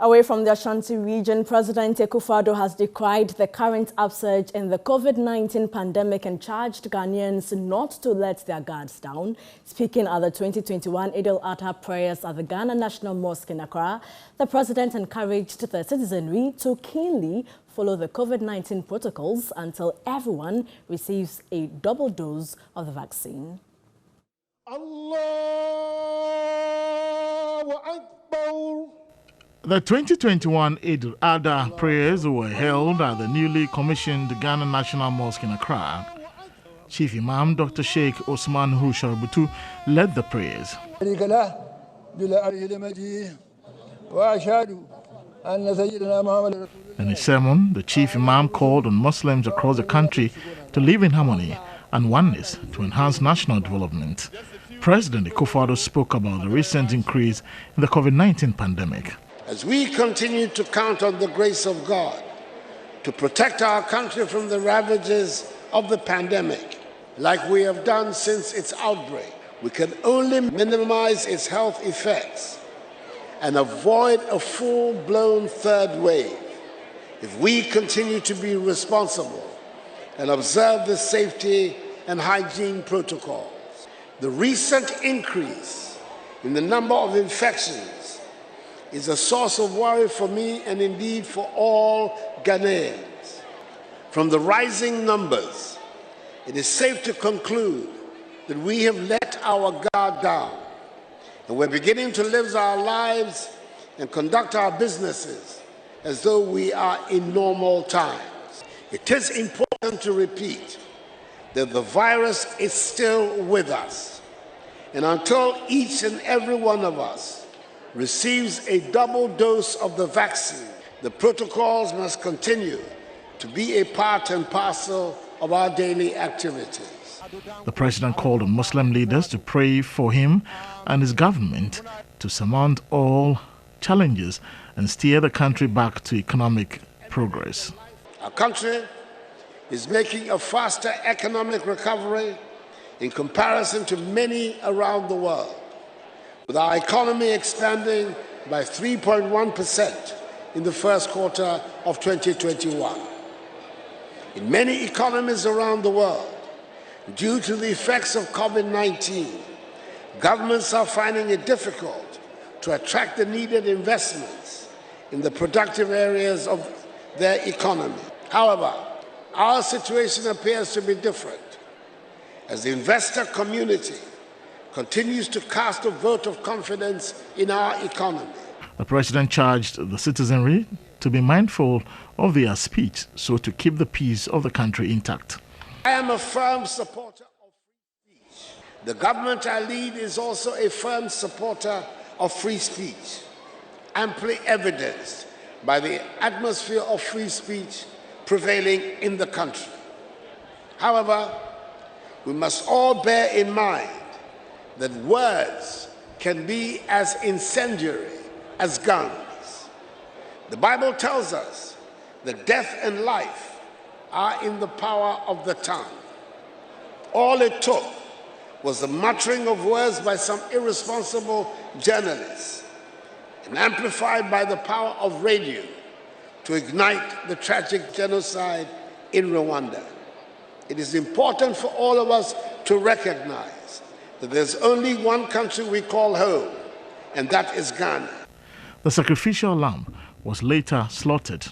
Away from the Ashanti region, President Eid-Ul-Adha has decried the current upsurge in the Covid-19 pandemic and charged Ghanaians not to let their guards down. Speaking at the 2021 Eid-Ul-Adha prayers at the Ghana National Mosque in Accra, the president encouraged the citizenry to keenly follow the Covid-19 protocols until everyone receives a double dose of the vaccine. Allahu Akbar. The 2021 Eid-Ul-Adha prayers were held at the newly commissioned Ghana National Mosque in Accra. Chief Imam Dr. Sheikh Osman Husharbutu led the prayers. In his sermon, the Chief Imam called on Muslims across the country to live in harmony and oneness to enhance national development. President Eid-Ul-Adha spoke about the recent increase in the COVID-19 pandemic. As we continue to count on the grace of God to protect our country from the ravages of the pandemic, like we have done since its outbreak, we can only minimize its health effects and avoid a full-blown third wave if we continue to be responsible and observe the safety and hygiene protocols. The recent increase in the number of infections is a source of worry for me and indeed for all Ghanaians. From the rising numbers, it is safe to conclude that we have let our guard down and we're beginning to live our lives and conduct our businesses as though we are in normal times. It is important to repeat that the virus is still with us, and until each and every one of us receives a double dose of the vaccine, the protocols must continue to be a part and parcel of our daily activities. The president called on Muslim leaders to pray for him and his government to surmount all challenges and steer the country back to economic progress. Our country is making a faster economic recovery in comparison to many around the world, with our economy expanding by 3.1% in the first quarter of 2021. In many economies around the world, due to the effects of COVID-19, governments are finding it difficult to attract the needed investments in the productive areas of their economy. However, our situation appears to be different, as the investor community continues to cast a vote of confidence in our economy. The president charged the citizenry to be mindful of their speech so to keep the peace of the country intact. I am a firm supporter of free speech. The government I lead is also a firm supporter of free speech, amply evidenced by the atmosphere of free speech prevailing in the country. However, we must all bear in mind that words can be as incendiary as guns. The Bible tells us that death and life are in the power of the tongue. All it took was the muttering of words by some irresponsible journalists, and amplified by the power of radio, to ignite the tragic genocide in Rwanda. It is important for all of us to recognize that there's only one country we call home, and that is Ghana. The sacrificial lamb was later slaughtered